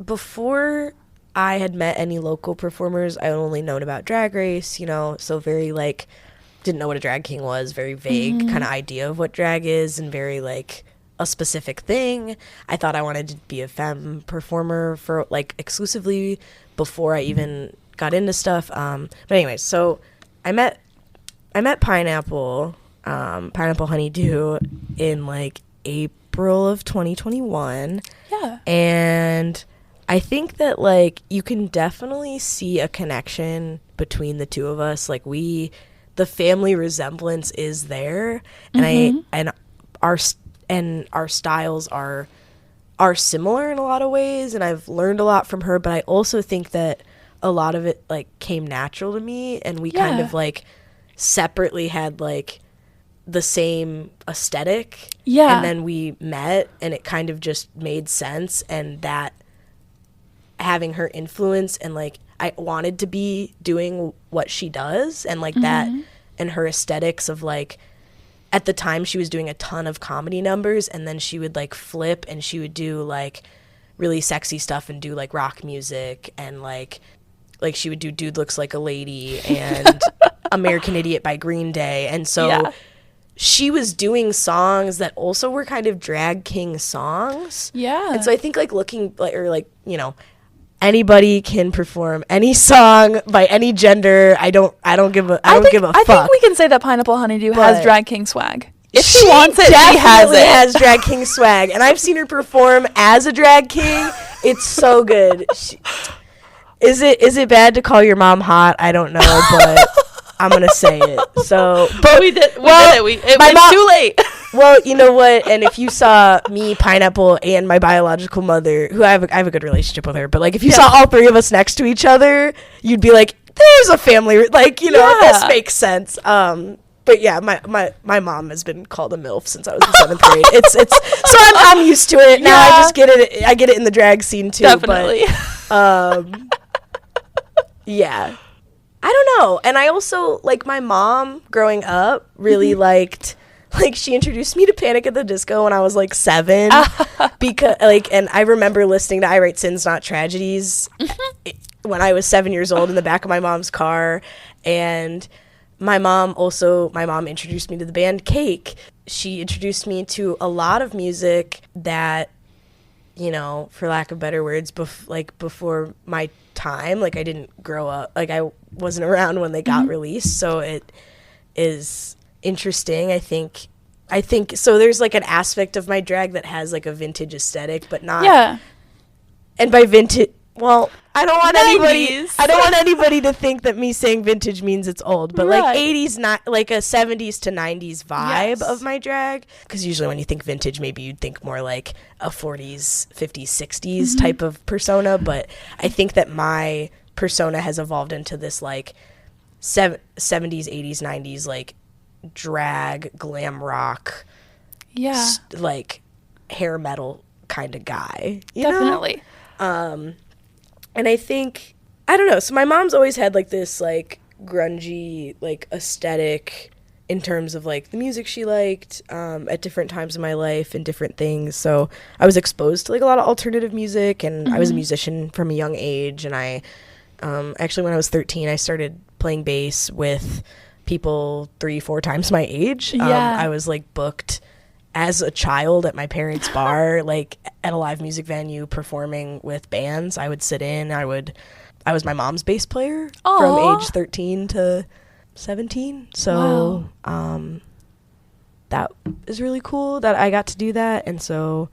before I had met any local performers, I only known about Drag Race, you know, so very like didn't know what a drag king was, very vague kind of idea of what drag is, and very like a specific thing. I thought I wanted to be a femme performer for like exclusively before I even got into stuff. But anyways, so I met Pineapple Honeydew in like April of 2021. Yeah. And I think that like you can definitely see a connection between the two of us. Like the family resemblance is there, and our styles are similar in a lot of ways, and I've learned a lot from her, but I also think that a lot of it like came natural to me, and we kind of like separately had like the same aesthetic, and then we met and it kind of just made sense, and that having her influence, and like I wanted to be doing what she does, and like that, and her aesthetics of like, at the time she was doing a ton of comedy numbers, and then she would like flip and she would do like really sexy stuff and do like rock music, and like she would do Dude Looks Like a Lady and American Idiot by Green Day. And so she was doing songs that also were kind of drag king songs. Yeah. And so I think like looking like, or like, you know, anybody can perform any song by any gender. I don't give a fuck. I think we can say that Pineapple Honeydew has drag king swag. If she wants it, she has it. Has drag king swag, and I've seen her perform as a drag king. It's so good. Is it bad to call your mom hot? I don't know, but I'm gonna say it. So, but we did it. It was too late. Well, you know what? And if you saw me, Pineapple, and my biological mother, who I have a good relationship with her, but like if you saw all three of us next to each other, you'd be like, "There's a family." Like, you know, this makes sense. But yeah, my mom has been called a MILF since I was in 7th grade. It's so I'm used to it now. I just get it. I get it in the drag scene too. Definitely. But, yeah, I don't know. And I also like my mom growing up really liked. Like, she introduced me to Panic at the Disco when I was, like, 7. Because, like, and I remember listening to I Write Sins, Not Tragedies when I was 7 years old in the back of my mom's car. And my mom introduced me to the band Cake. She introduced me to a lot of music that, you know, for lack of better words, before my time. Like, I didn't grow up. Like, I wasn't around when they got released. So it is interesting. I think so. There's like an aspect of my drag that has like a vintage aesthetic, but not. And by vintage, well, I don't want anybody to think that me saying vintage means it's old, but like 80s, not like a 70s to 90s vibe of my drag. Because usually when you think vintage, maybe you'd think more like a 40s, 50s, 60s type of persona. But I think that my persona has evolved into this like 70s, 80s, 90s like drag, glam rock, like hair metal kind of guy. You Definitely. know? And I think, I don't know, so my mom's always had like this like grungy like aesthetic in terms of like the music she liked at different times in my life and different things. So I was exposed to like a lot of alternative music, and I was a musician from a young age. And I actually, when I was 13, I started playing bass with people 3-4 times my age. I was like booked as a child at my parents' bar, like at a live music venue performing with bands. I would sit in. I was my mom's bass player from age 13 to 17. So that is really cool that I got to do that. And so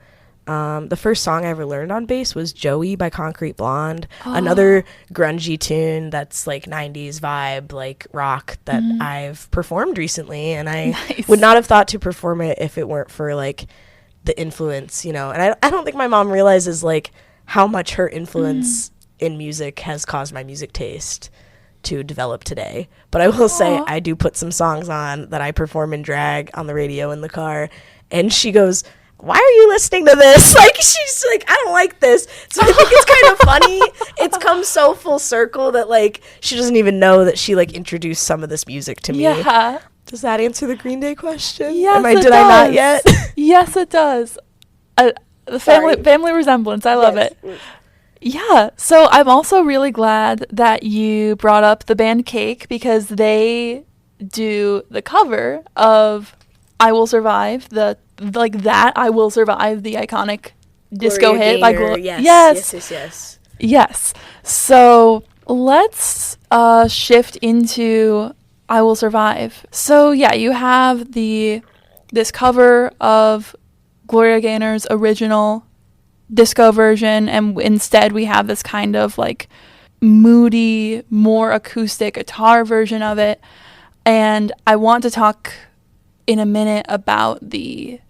the first song I ever learned on bass was Joey by Concrete Blonde, another grungy tune that's like 90s vibe, like rock that I've performed recently. And I would not have thought to perform it if it weren't for like the influence, you know. And I don't think my mom realizes like how much her influence in music has caused my music taste to develop today. But I will say I do put some songs on that I perform in drag on the radio in the car, and she goes, "Why are you listening to this?" Like, she's like, "I don't like this." So I think it's kind of funny. It's come so full circle that like she doesn't even know that she like introduced some of this music to me. Yeah. Does that answer the Green Day question? Yes, did I not yet? Yes, it does. The family resemblance. I love it. Yeah. So I'm also really glad that you brought up the band Cake, because they do the cover of I Will Survive, I Will Survive, the iconic disco hit by Gloria. Yes. So let's shift into I Will Survive. So yeah, you have this cover of Gloria Gaynor's original disco version, and instead we have this kind of like moody, more acoustic guitar version of it. And I want to talk in a minute about the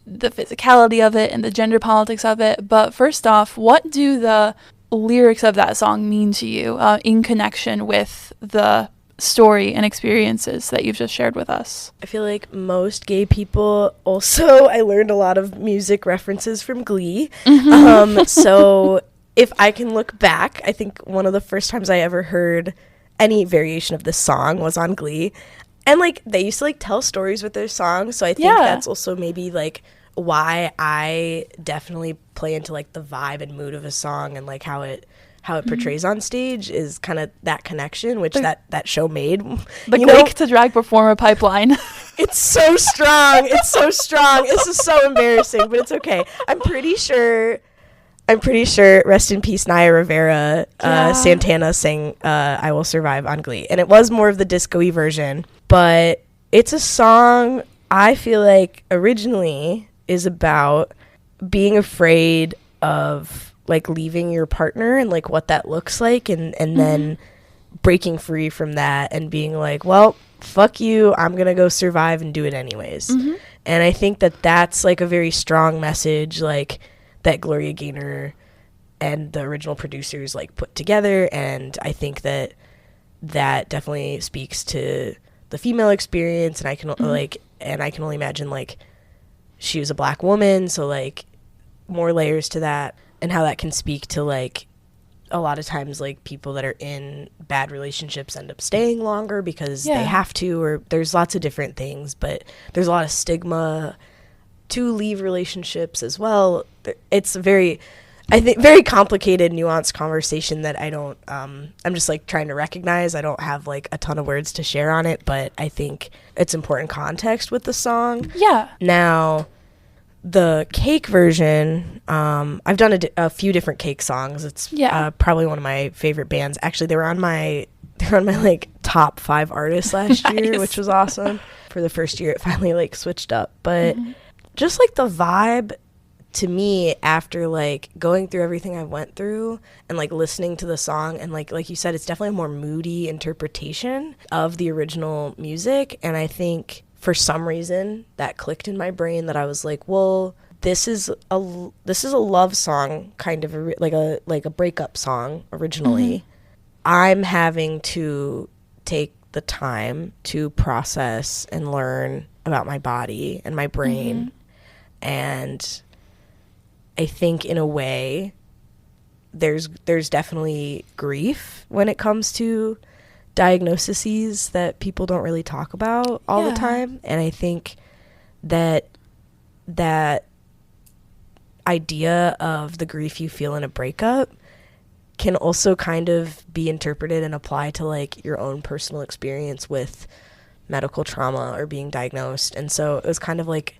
physicality of it and the gender politics of it. But first off, what do the lyrics of that song mean to you in connection with the story and experiences that you've just shared with us? I feel like most gay people also, I learned a lot of music references from Glee. So if I can look back, I think one of the first times I ever heard any variation of this song was on Glee. And like they used to like tell stories with their songs, so I think that's also maybe like why I definitely play into like the vibe and mood of a song and like how it portrays on stage is kind of that connection, which that show made. The Glake to drag performer pipeline. It's so strong. It's so strong. This is so embarrassing, but it's okay. I'm pretty sure, rest in peace, Naya Rivera, Santana sang I Will Survive on Glee. And it was more of the disco-y version, but it's a song I feel like originally is about being afraid of like leaving your partner and like what that looks like, and then breaking free from that and being like, well, fuck you, I'm gonna go survive and do it anyways. And I think that that's like a very strong message, like that Gloria Gaynor and the original producers like put together. And I think that definitely speaks to the female experience, and I can I can only imagine like she was a Black woman, so like more layers to that, and how that can speak to like a lot of times like people that are in bad relationships end up staying longer because they have to, or there's lots of different things, but there's a lot of stigma to leave relationships as well. It's very complicated, nuanced conversation that I don't I'm just like trying to recognize. I don't have like a ton of words to share on it, but I think it's important context with the song. Now the Cake version, I've done a few different Cake songs. It's probably one of my favorite bands. Actually, they were on my like top 5 artists last year, which was awesome. For the first year, it finally like switched up. But just like the vibe to me after like going through everything I went through and like listening to the song, and like you said, it's definitely a more moody interpretation of the original music. And I think for some reason that clicked in my brain that I was like, well, this is a love song, kind of like a breakup song originally. I'm having to take the time to process and learn about my body and my brain. And I think in a way there's definitely grief when it comes to diagnoses that people don't really talk about all the time. And I think that idea of the grief you feel in a breakup can also kind of be interpreted and applied to like your own personal experience with medical trauma or being diagnosed. And so it was kind of like,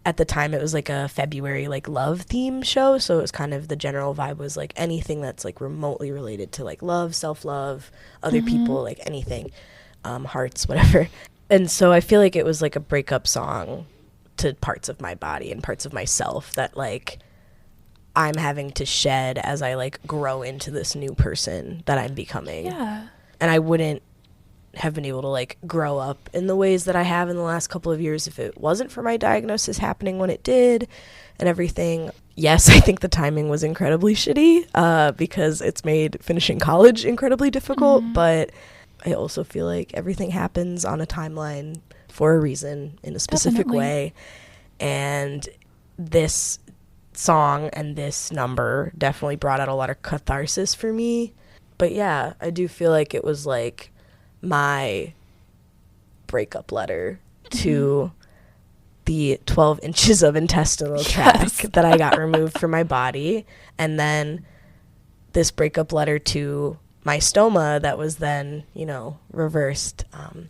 at the time it was like a February like love theme show, so it was kind of the general vibe was like anything that's like remotely related to like love, self-love, other people, like anything, hearts, whatever. And so I feel like it was like a breakup song to parts of my body and parts of myself that like I'm having to shed as I like grow into this new person that I'm becoming. And I wouldn't have been able to like grow up in the ways that I have in the last couple of years if it wasn't for my diagnosis happening when it did and everything. Yes, I think the timing was incredibly shitty because it's made finishing college incredibly difficult, but I also feel like everything happens on a timeline for a reason in a specific way. And this song and this number definitely brought out a lot of catharsis for me. But yeah, I do feel like it was like my breakup letter to the 12 inches of intestinal tract that I got removed from my body, and then this breakup letter to my stoma that was then, you know, reversed. I'm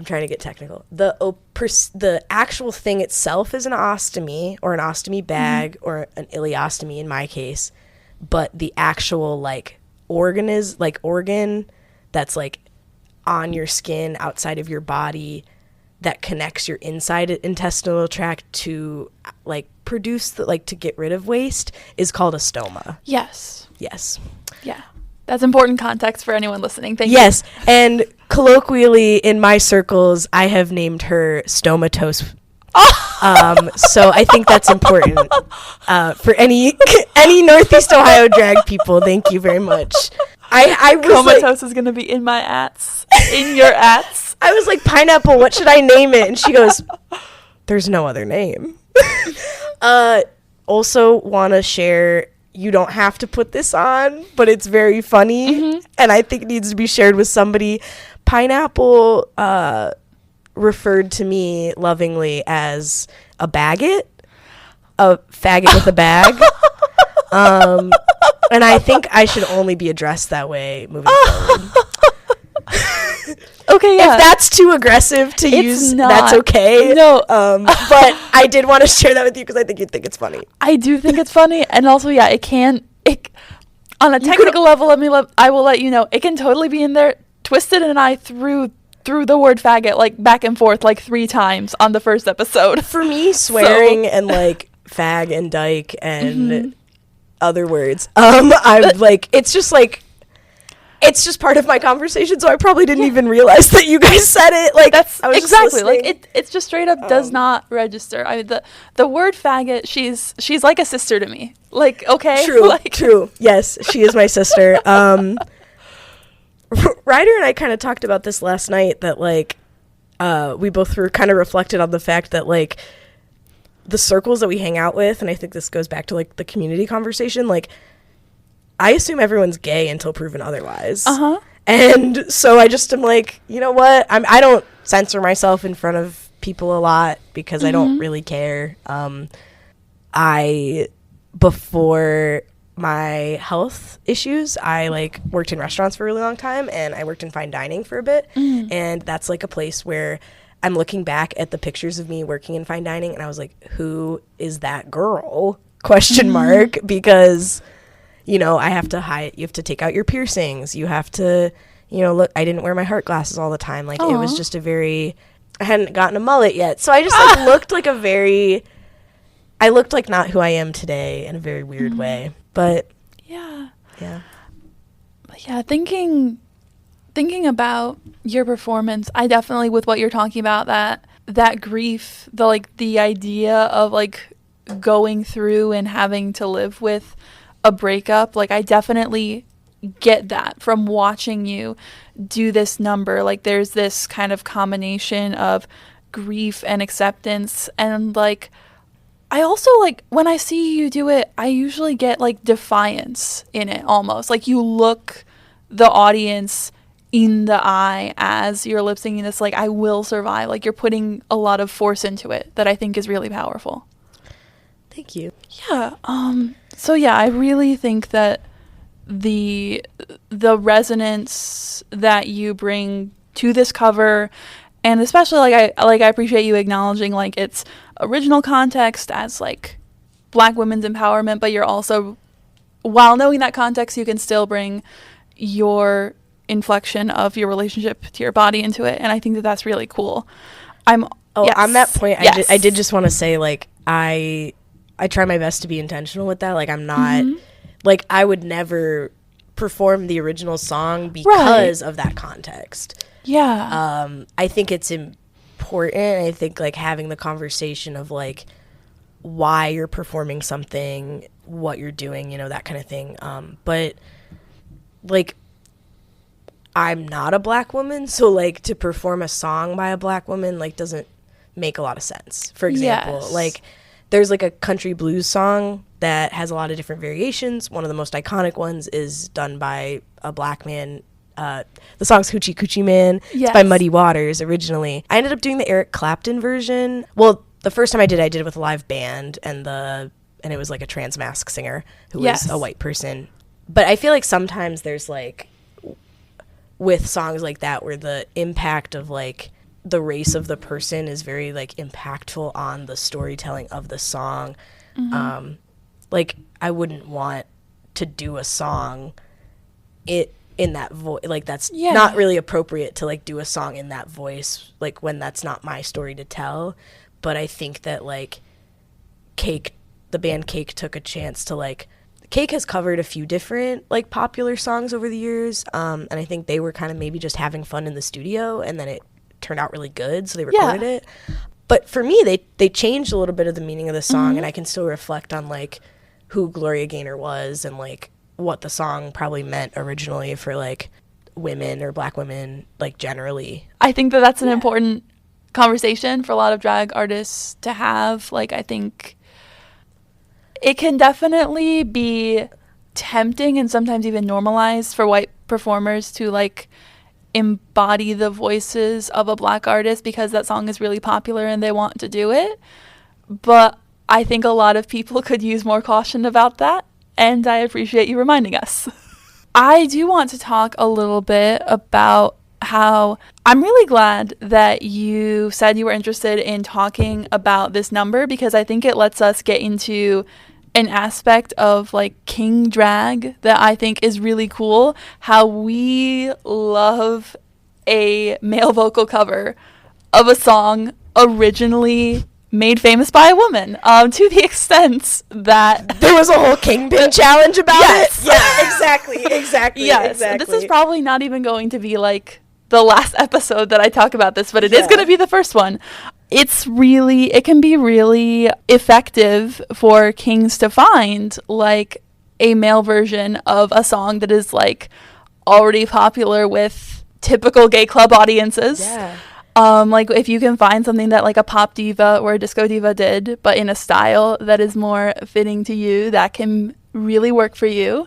trying to get technical. The actual thing itself is an ostomy or an ostomy bag or an ileostomy in my case, but the actual like organ that's like on your skin outside of your body that connects your inside intestinal tract to like produce the, like to get rid of waste is called a stoma. Yes. Yeah. That's important context for anyone listening. Thank you. Yes. And colloquially in my circles, I have named her Stomatose. So I think that's important for any Northeast Ohio drag people. Thank you very much. I was Comatose is gonna be in my ats, in your ats. I was like, Pineapple, what should I name it? And she goes, there's no other name. Also want to share, you don't have to put this on, but it's very funny, and I think it needs to be shared with somebody. Pineapple referred to me lovingly as a faggot with a bag. And I think I should only be addressed that way moving forward. Okay, yeah. If that's too aggressive to use, that's okay. No. But I did want to share that with you because I think you'd think it's funny. I do think it's funny. And also, yeah, on a technical level, I will let you know, it can totally be in there. Twisted and I threw the word faggot, like, back and forth, like, 3 times on the first episode. For me, swearing and, like, fag and dyke and other words, I'm like, it's just part of my conversation, so I probably didn't even realize that you guys said it. Like, that's exactly, like, it's just straight up does not register. I mean, the word faggot, she's like a sister to me. Like, okay. True. Yes, she is my sister. Ryder and I kind of talked about this last night, that, like, we both were kind of reflected on the fact that, like, the circles that we hang out with, and I think this goes back to, like, the community conversation, like, I assume everyone's gay until proven otherwise. And so I just am like, you know what? I don't censor myself in front of people a lot because I don't really care. Before my health issues, I, like, worked in restaurants for a really long time, and I worked in fine dining for a bit. And that's, like, a place where I'm looking back at the pictures of me working in fine dining, and I was like, who is that girl? ? Because, you know, I have to hide, you have to take out your piercings, you have to, you know, look, I didn't wear my heart glasses all the time. Like, it was just I hadn't gotten a mullet yet. So I just, like, looked like I looked like not who I am today in a very weird way. But yeah. But yeah, thinking about your performance, I definitely, with what you're talking about, that grief, the idea of, like, going through and having to live with a breakup, like, I definitely get that from watching you do this number. Like, there's this kind of combination of grief and acceptance, and, like, I also, like, when I see you do it, I usually get, like, defiance in it, almost. Like, you look the audience in the eye as you're lip syncing this, like, I will survive. Like, you're putting a lot of force into it that I think is really powerful. Thank you. Yeah. So yeah, I really think that the resonance that you bring to this cover, and especially, like, I appreciate you acknowledging, like, its original context as, like, Black women's empowerment, but you're also, while knowing that context, you can still bring your inflection of your relationship to your body into it, and I think that that's really cool. On that point, yes. I did just want to say, like, I try my best to be intentional with that. Like, I'm not, like, I would never perform the original song because of that context. Yeah. I think it's important. I think, like, having the conversation of, like, why you're performing something, what you're doing, you know, that kind of thing. But, like, I'm not a Black woman, so, like, to perform a song by a Black woman, like, doesn't make a lot of sense. For example, like, there's, like, a country blues song that has a lot of different variations. One of the most iconic ones is done by a Black man. The song's Hoochie Coochie Man. It's by Muddy Waters originally. I ended up doing the Eric Clapton version. Well, the first time I did it with a live band, and it was, like, a trans mask singer who was a white person. But I feel like sometimes there's, like, with songs like that where the impact of, like, the race of the person is very, like, impactful on the storytelling of the song. Like, I wouldn't want to do a song in that voice, like, that's not really appropriate to, like, do a song in that voice, like, when that's not my story to tell. But I think that, like, the band Cake took a chance to, like, Cake has covered a few different, like, popular songs over the years, and I think they were kind of maybe just having fun in the studio, and then it turned out really good, so they recorded it. But for me, they changed a little bit of the meaning of the song, and I can still reflect on, like, who Gloria Gaynor was and, like, what the song probably meant originally for, like, women or Black women, like, generally. I think that that's an important conversation for a lot of drag artists to have. Like, I think it can definitely be tempting and sometimes even normalized for white performers to, like, embody the voices of a Black artist because that song is really popular and they want to do it. But I think a lot of people could use more caution about that, and I appreciate you reminding us. I do want to talk a little bit about how I'm really glad that you said you were interested in talking about this number, because I think it lets us get into an aspect of like king drag that I think is really cool. How we love a male vocal cover of a song originally made famous by a woman, to the extent that there was a whole Kingpin challenge about yes. it. Yeah, exactly. Yes, exactly. This is probably not even going to be like the last episode that I talk about this, but it is going to be the first one. It can be really effective for kings to find like a male version of a song that is like already popular with typical gay club audiences. Yeah. Like if you can find something that like a pop diva or a disco diva did, but in a style that is more fitting to you, that can really work for you.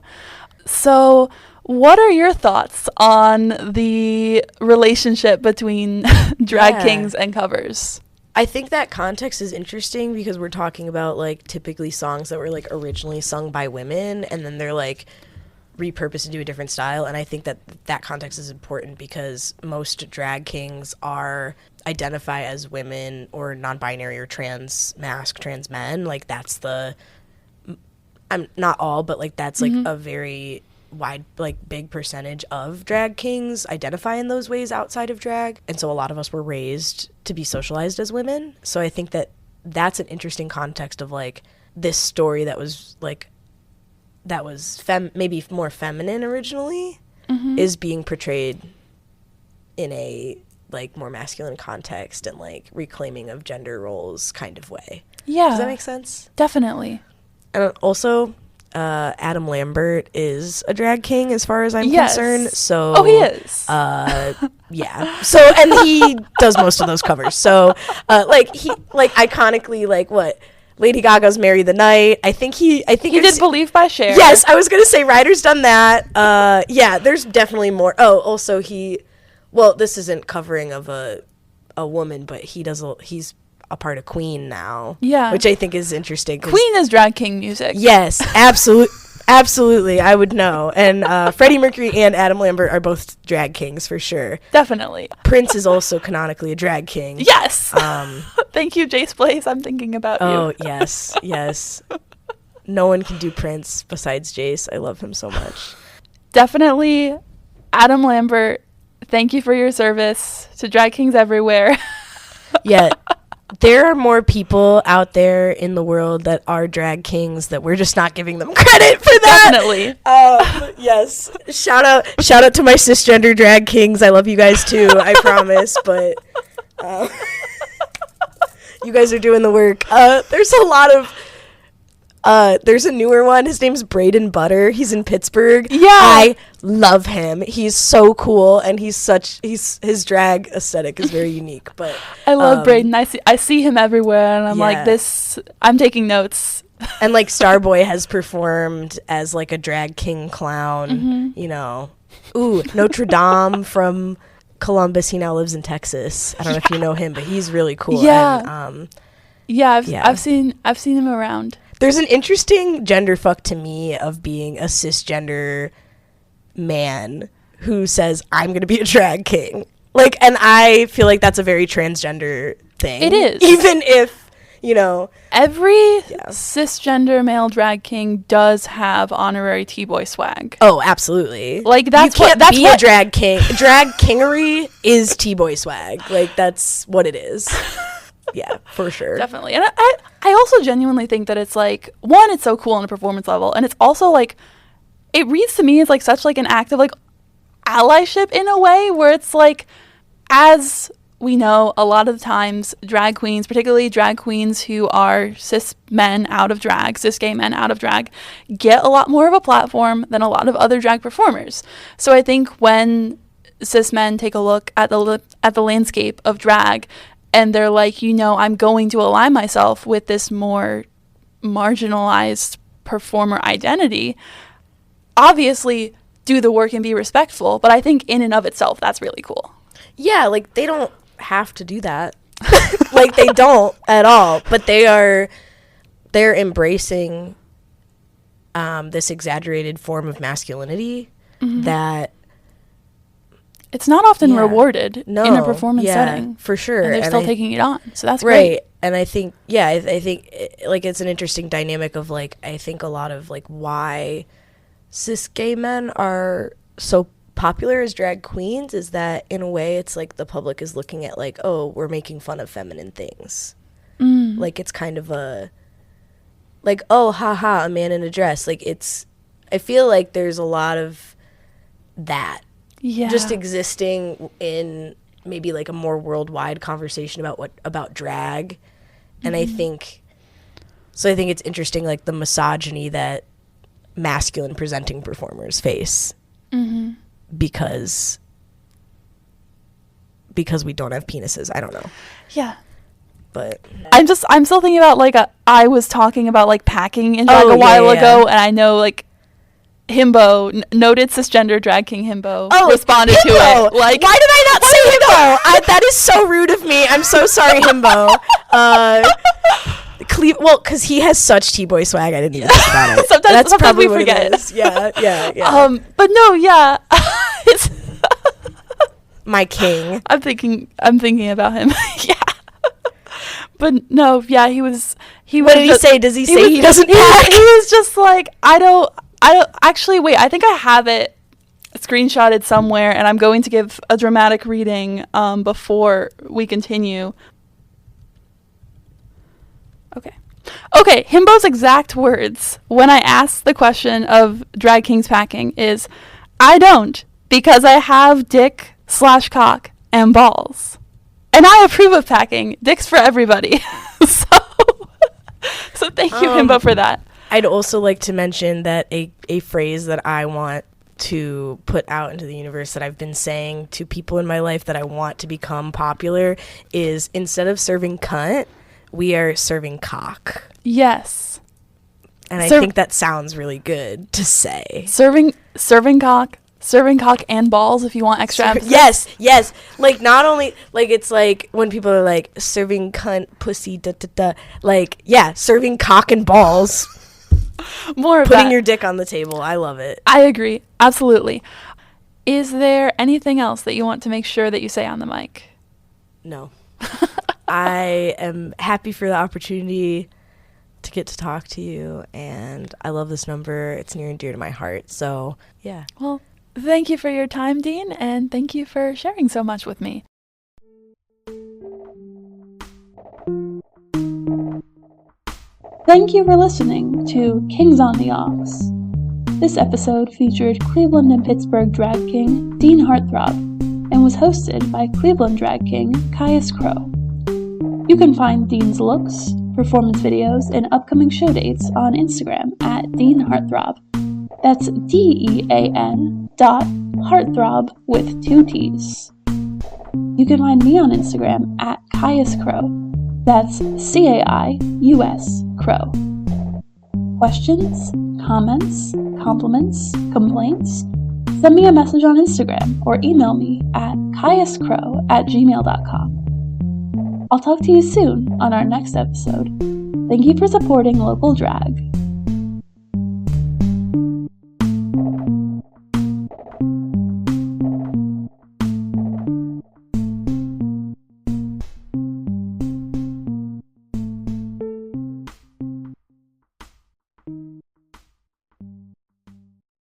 So what are your thoughts on the relationship between drag kings and covers? I think that context is interesting because we're talking about like typically songs that were like originally sung by women and then they're like repurposed into a different style, and I think that context is important because most drag kings identify as women or non-binary or trans men. Like that's I'm not all, but like that's like a very wide, like big percentage of drag kings identify in those ways outside of drag, and so a lot of us were raised to be socialized as women. So I think that's an interesting context of like this story that was maybe more feminine originally is being portrayed in a like more masculine context and like reclaiming of gender roles kind of way. Yeah. Does that make sense? Definitely. And also Adam Lambert is a drag king as far as I'm concerned. So he is. Yeah. So and he does most of those covers. So he iconically like what Lady Gaga's "Marry the Night." I think he did "Believe" by Cher. Yes, I was gonna say Ryder's done that. Yeah, there's definitely more. Oh, also this isn't covering of a woman, but he's a part of Queen now. Yeah, which I think is interesting. Queen is drag king music. Yes, absolutely, I would know. And Freddie Mercury and Adam Lambert are both drag kings for sure. Definitely. Prince is also canonically a drag king. Yes. Thank you, Jace Blaze. I'm thinking about you. Oh, yes. No one can do Prince besides Jace. I love him so much. Definitely. Adam Lambert, thank you for your service to drag kings everywhere. Yeah. There are more people out there in the world that are drag kings that we're just not giving them credit for that. Definitely. Yes. Shout out to my cisgender drag kings. I love you guys too, I promise. But you guys are doing the work. There's a lot of there's a newer one. His name's Braden Butter. He's in Pittsburgh. Yeah. I love him. He's so cool, and his drag aesthetic is very unique. But I love Braden. I see him everywhere, and I'm like, I'm taking notes. And like Starboy has performed as like a drag king clown, you know. Ooh, Notre Dame from Columbus. He now lives in Texas. I don't know if you know him, but he's really cool. Yeah. And, I've seen him around. There's an interesting gender fuck to me of being a cisgender man who says, I'm going to be a drag king. Like, and I feel like that's a very transgender thing. It is. Even if, you know. Every cisgender male drag king does have honorary T-boy swag. Oh, absolutely. Like, that's you can't be a drag king. Drag kingery is T-boy swag. Like, that's what it is. Yeah, for sure. Definitely. And I also genuinely think that it's like, one, it's so cool on a performance level, and it's also like, it reads to me as like such like an act of like allyship in a way where it's like, as we know, a lot of the times drag queens, particularly drag queens who are cis men out of drag, cis gay men out of drag, get a lot more of a platform than a lot of other drag performers. So I think when cis men take a look at the landscape of drag, and they're like, you know, I'm going to align myself with this more marginalized performer identity. Obviously, do the work and be respectful, but I think in and of itself, that's really cool. Yeah, like, they don't have to do that. Like, they don't at all, but they're embracing this exaggerated form of masculinity that it's not often rewarded in a performance setting. For sure. And they're still taking it on. So that's right. great. And I think, I think like, it's an interesting dynamic of, like, I think a lot of, like, why cis gay men are so popular as drag queens is that, in a way, it's like the public is looking at, like, oh, we're making fun of feminine things. Like, it's kind of a, like, oh, haha, a man in a dress. Like, I feel like there's a lot of that just existing in maybe, like, a more worldwide conversation about drag. And I think it's interesting, like, the misogyny that masculine presenting performers face because we don't have penises. I don't know. Yeah. But I'm still thinking about, like, I was talking about, like, packing in drag a while ago, and I know, like, Himbo, noted cisgender drag king Himbo, responded to it. Like, why did I not say Himbo? That is so rude of me. I'm so sorry, Himbo. Well, because he has such T-boy swag, I didn't even think about it. Sometimes probably we forget. Yeah. But no, yeah. It's my king. I'm thinking about him. Yeah. But no, yeah, what did he say? Does he say he doesn't pack? He was just like, I don't actually, wait, I think I have it screenshotted somewhere, and I'm going to give a dramatic reading before we continue. Okay, Himbo's exact words when I asked the question of drag kings packing is, I don't, because I have dick/cock and balls. And I approve of packing. Dicks for everybody. So thank you, Himbo, for that. I'd also like to mention that a phrase that I want to put out into the universe that I've been saying to people in my life that I want to become popular is, instead of serving cunt, we are serving cock. Yes. And I think that sounds really good to say. Serving cock and balls if you want extra emphasis. Yes. Like, not only, like, it's like when people are like, serving cunt, pussy, da-da-da. Like, yeah, serving cock and balls. More of putting that. Your dick on the table. I love it. I agree. Absolutely. Is there anything else that you want to make sure that you say on the mic? No. I am happy for the opportunity to get to talk to you, and I love this number. It's near and dear to my heart. So, yeah. Well, thank you for your time, Dean, and thank you for sharing so much with me. Thank you for listening to Kings on the Aux. This episode featured Cleveland and Pittsburgh drag king Dean Heartthrob and was hosted by Cleveland drag king Caius Crow. You can find Dean's looks, performance videos, and upcoming show dates on Instagram at Dean Heartthrob. That's DEAN.Heartthrob with 2 T's. You can find me on Instagram at Caius Crow. That's CAIUS Crow. Questions, comments, compliments, complaints? Send me a message on Instagram or email me at caiuscrow@gmail.com. I'll talk to you soon on our next episode. Thank you for supporting local drag.